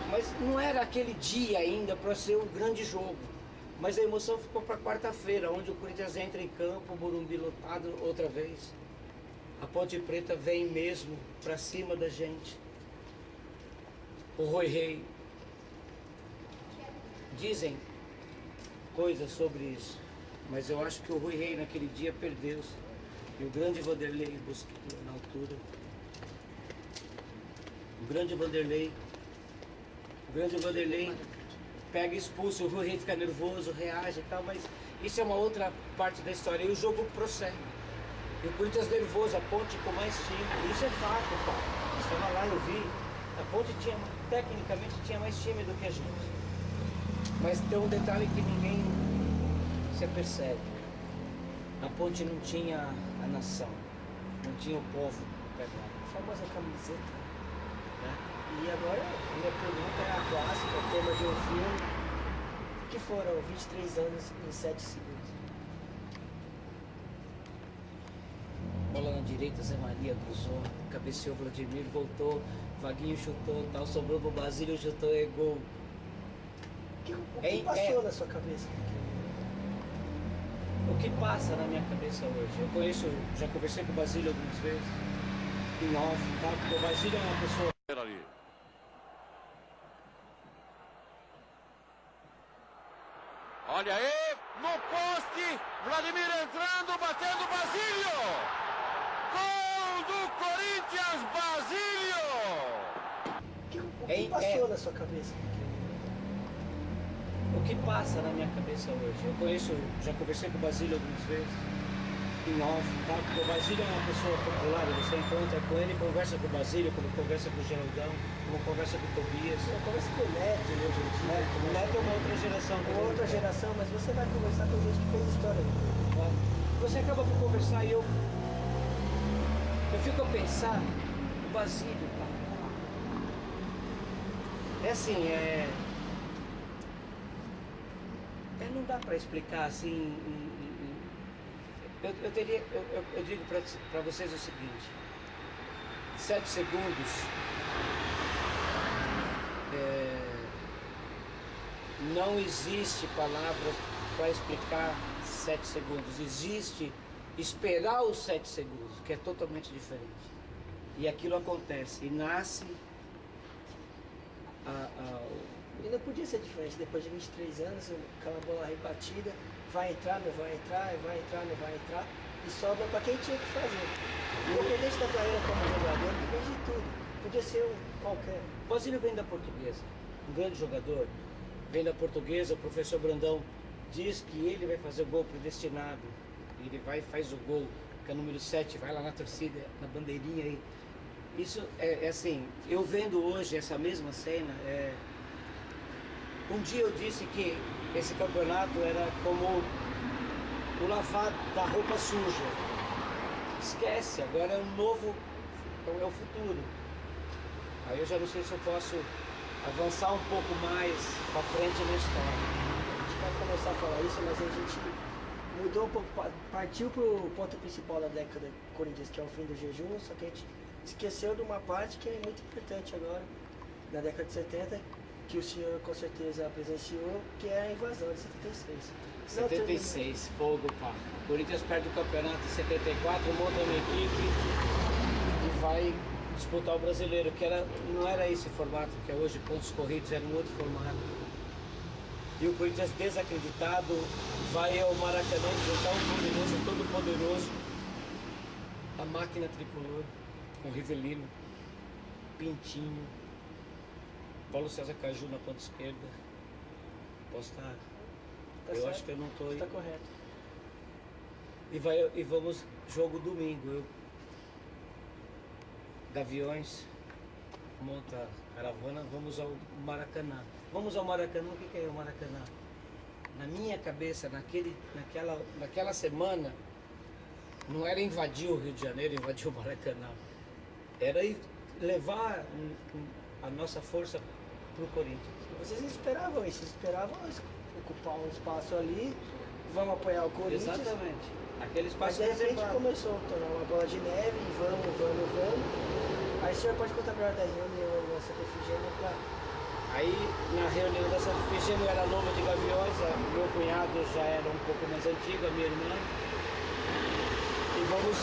Mas não era aquele dia ainda para ser um grande jogo. Mas a emoção ficou para quarta-feira, onde o Corinthians entra em campo, o Morumbi lotado outra vez. A Ponte Preta vem mesmo para cima da gente. O Rui Rei. Dizem coisas sobre isso, mas eu acho que o Rui Rei naquele dia perdeu-se. E o grande Vanderlei Bosquilha na altura. O grande Vanderlei pega e expulsa, o Rui Rei fica nervoso, reage e tal, mas isso é uma outra parte da história. E o jogo prossegue. E o Corinthians nervoso, a Ponte com mais time. Isso é fato, cara. Estava lá, eu vi. A Ponte tecnicamente tinha mais time do que a gente. Mas tem um detalhe que ninguém se apercebe. A Ponte não tinha a nação, não tinha o povo pegado. A famosa camiseta. E agora a minha pergunta é a clássica, o tema de um filme, que foram 23 anos em 7 segundos. Bola na direita, Zé Maria cruzou, cabeceou, Vladimir voltou, Vaguinho chutou, tal, sobrou pro Basílio, chutou, é gol. O que passou na sua cabeça? O que passa na minha cabeça hoje? Eu conheço, já conversei com o Basílio algumas vezes, em off, tá? Porque o Basílio é uma pessoa... Ali. Olha aí, no poste, Vladimir entrando, batendo, Basílio! Gol do Corinthians, Basílio! O que passou na sua cabeça? O que passa na minha cabeça hoje? Eu conheço, já conversei com o Basílio algumas vezes, em off, tá? Porque o Basílio é uma pessoa popular, você encontra com ele, conversa com o Basílio, como conversa com o Geraldão, como conversa com o Tobias. Você conversa com o Neto hoje em dia. O Neto é uma outra geração. Uma outra geração, mas você vai conversar com gente que fez história. Você acaba por conversar e eu fico a pensar, o Basílio, cara. É assim, não dá para explicar assim. Eu digo para vocês o seguinte: 7 segundos não existe palavra para explicar 7 segundos. Existe esperar os 7 segundos, que é totalmente diferente. E aquilo acontece e nasce E não podia ser diferente, depois de 23 anos, aquela bola rebatida, vai entrar, não vai entrar, vai entrar, não vai entrar, e sobra para quem tinha que fazer. Independente da carreira como jogador, depende de tudo. Podia ser um qualquer. O Basílio vem da Portuguesa, um grande jogador, vem da Portuguesa, o professor Brandão diz que ele vai fazer o gol predestinado, ele vai e faz o gol, que é o número 7, vai lá na torcida, na bandeirinha aí. Isso é assim, eu vendo hoje essa mesma cena, um dia eu disse que esse campeonato era como o lavar da roupa suja. Esquece, agora é um novo, é o futuro. Aí eu já não sei se eu posso avançar um pouco mais para frente na história. A gente vai começar a falar isso, mas a gente mudou um pouco, partiu para o ponto principal da década Corinthians, que é o fim do jejum, só que a gente esqueceu de uma parte que é muito importante agora, na década de 70, que o senhor com certeza presenciou, que é a invasão de 76. 76, fogo, pá. O Corinthians perde o campeonato em 74, monta uma equipe e vai disputar o brasileiro, que não era esse formato que é hoje, pontos corridos, era um outro formato. E o Corinthians desacreditado vai ao Maracanã enfrentar um poderoso, todo poderoso, a máquina tricolor, com Rivelino, Pintinho, Paulo César Caju na ponta esquerda. Posso estar... Tá eu certo. acho que eu não estou... Está correto. E vamos, jogo domingo, Gaviões, monta a caravana, vamos ao Maracanã. Vamos ao Maracanã, o que é o Maracanã? Na minha cabeça, naquela semana, não era invadir o Rio de Janeiro, invadir o Maracanã. Era levar a nossa força para o Corinthians. Vocês esperavam isso, vocês esperavam ocupar um espaço ali, vamos apoiar o Corinthians. Exatamente. Aquele Mas espaço de repente reservado. começou a tornar uma bola de neve, e vamos. Aí o senhor pode contar melhor da reunião, nossa efigênia para... Aí reunião da Santa Efigênia, eu era novo de Gaviões, meu cunhado já era um pouco mais antigo, a minha irmã. E vamos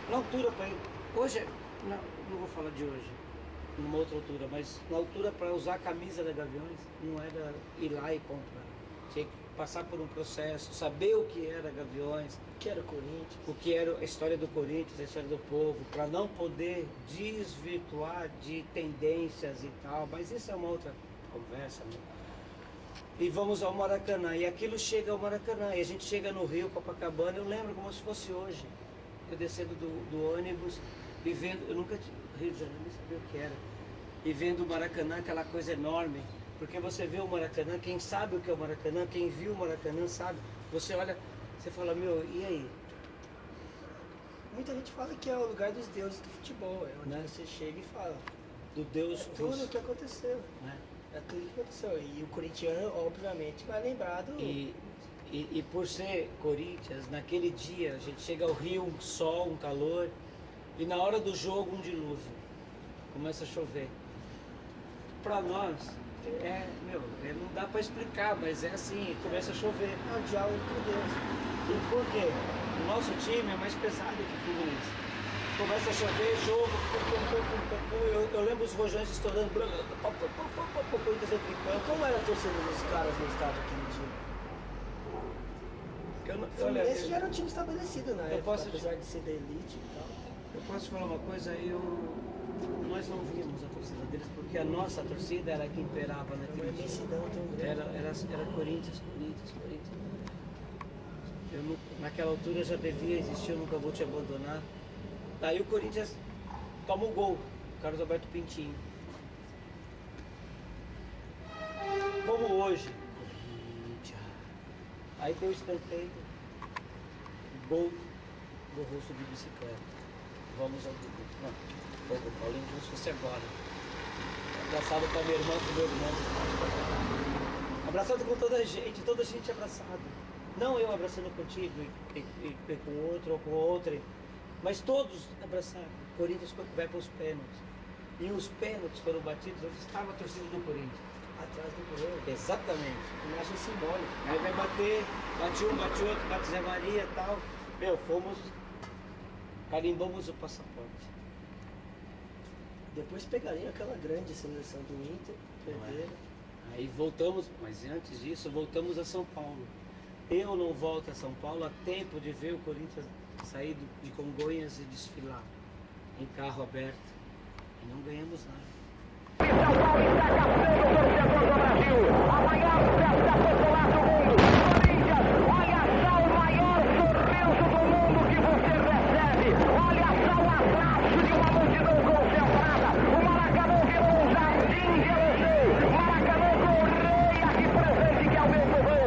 na altura para ir. Hoje, não vou falar de hoje, numa outra altura, mas na altura para usar a camisa da Gaviões, não era ir lá e comprar. Tinha que passar por um processo, saber o que era Gaviões, O que era o Corinthians? o que era a história do Corinthians, a história do povo, para não poder desvirtuar de tendências e tal, mas isso é uma outra conversa, né? E vamos ao Maracanã, e aquilo chega ao Maracanã, e a gente chega no Rio, Copacabana, eu lembro como se fosse hoje, eu descendo do ônibus e vendo, eu nunca tinha, Rio de Janeiro, nem sabia o que era, e vendo o Maracanã, aquela coisa enorme, porque você vê o Maracanã, quem sabe o que é o Maracanã, quem viu o Maracanã sabe, você olha, você fala, meu, e aí? Muita gente fala que é o lugar dos deuses do futebol, é onde Né? você chega e fala. Do Deus É tudo russo, o que aconteceu. né? É tudo o que aconteceu. E o corintiano, obviamente, vai lembrar do. E por ser Corinthians, naquele dia a gente chega ao Rio, um sol, um calor, e na hora do jogo um dilúvio, começa a chover. Para nós, não dá para explicar, mas é assim, começa a chover. É o diálogo com Deus. E por quê? O nosso time é mais pesado que o Fluminense. Começa a chover, jogo, eu lembro os rojões estourando, o Corinthians entra em campo. Como era a torcida dos caras no estádio aquele dia? O Fluminense já era um time estabelecido na época, posso apesar de ser da elite e tal. Eu posso falar uma coisa, nós não víamos a torcida deles, porque a nossa torcida era que imperava Uma naquele dia. imensidão tão grande. Era Corinthians. Naquela altura já devia existir, eu nunca vou te abandonar. Daí o Corinthians toma o gol, Carlos Alberto Pintinho. Como hoje. Aí tem o escanteio, gol do Russo de bicicleta. Vamos ao gol. Não, foi o Paulinho como se fosse agora. Abraçado com a minha irmã, com o meu irmão. Abraçado com toda a gente abraçada. Não eu abraçando contigo e com outro ou com outra, mas todos abraçados. O Corinthians vai para os pênaltis. E os pênaltis foram batidos onde estava a torcida do Corinthians. Atrás do gol. Exatamente. Imagem simbólica. Aí vai bater, bate um, bate outro, bate Zé Maria e tal. Carimbamos o passaporte. Depois pegariam aquela grande seleção do Inter, perderam. Aí voltamos, mas antes disso, voltamos a São Paulo. Eu não volto a São Paulo a tempo de ver o Corinthians sair de Congonhas e desfilar em carro aberto. E não ganhamos nada. São Paulo está captando o torcedor do Brasil. A maior festa popular do mundo. Corinthians, olha só o maior sorriso do mundo que você recebe. Olha só o abraço de uma multidão concentrada. O Maracanã virou um jardim de elogio. O Maracanã com o rei aqui presente, que é o meu povão.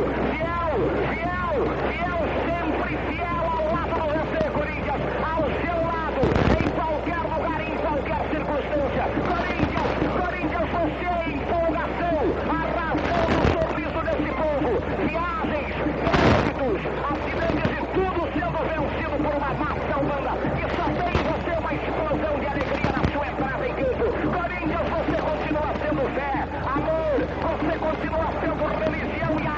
Fiel, sempre fiel ao lado do você, Corinthians. Ao seu lado, em qualquer lugar, em qualquer circunstância. Corinthians, você é empolgação, a razão do sorriso desse povo. Viagens, trânsitos, acidentes e tudo sendo vencido por uma massa humana que só tem em você uma explosão de alegria na sua entrada em campo. Corinthians, você continua sendo fé, amor, você continua sendo religião e a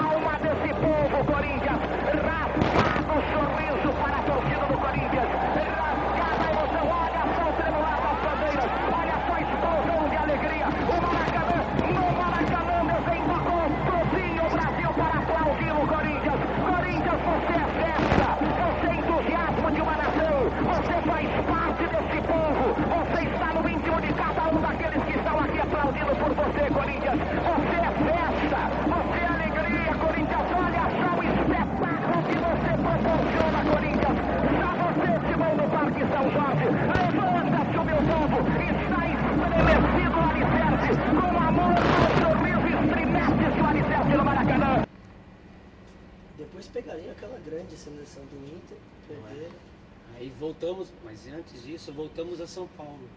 alma desse povo, Corinthians. Rasgado o sorriso para a torcida do Corinthians. Rasgada a emoção, olha só o tremular das bandeiras, olha só a explosão de alegria. O Maracanã, no Maracanã, desembocou sozinho o Brasil para aplaudir o Corinthians. Corinthians, você é festa, você é entusiasmo de uma nação, você faz parte desse povo, você está no íntimo de cada um daqueles que estão aqui aplaudindo por você, Corinthians. Você é festa, você é alegria, Corinthians. Olha só o espetáculo que você proporciona, Corinthians. Já você, Simão, no Parque São Jorge, levanta-se o meu povo, está estremecido o alicerce, com amor, com sorriso, estremece-se o alicerce no Maracanã. Depois pegariam aquela grande seleção do Inter, perderam. Aí voltamos, mas antes disso, voltamos a São Paulo.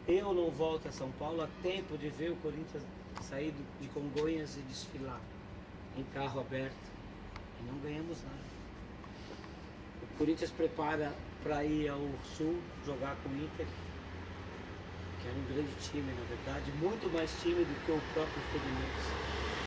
Eu não volto a São Paulo a tempo de ver o Corinthians sair de Congonhas e desfilar em carro aberto. E não ganhamos nada. O Corinthians prepara para ir ao Sul, jogar com o Inter. que era um grande time, na verdade, muito mais time do que o próprio Fluminense.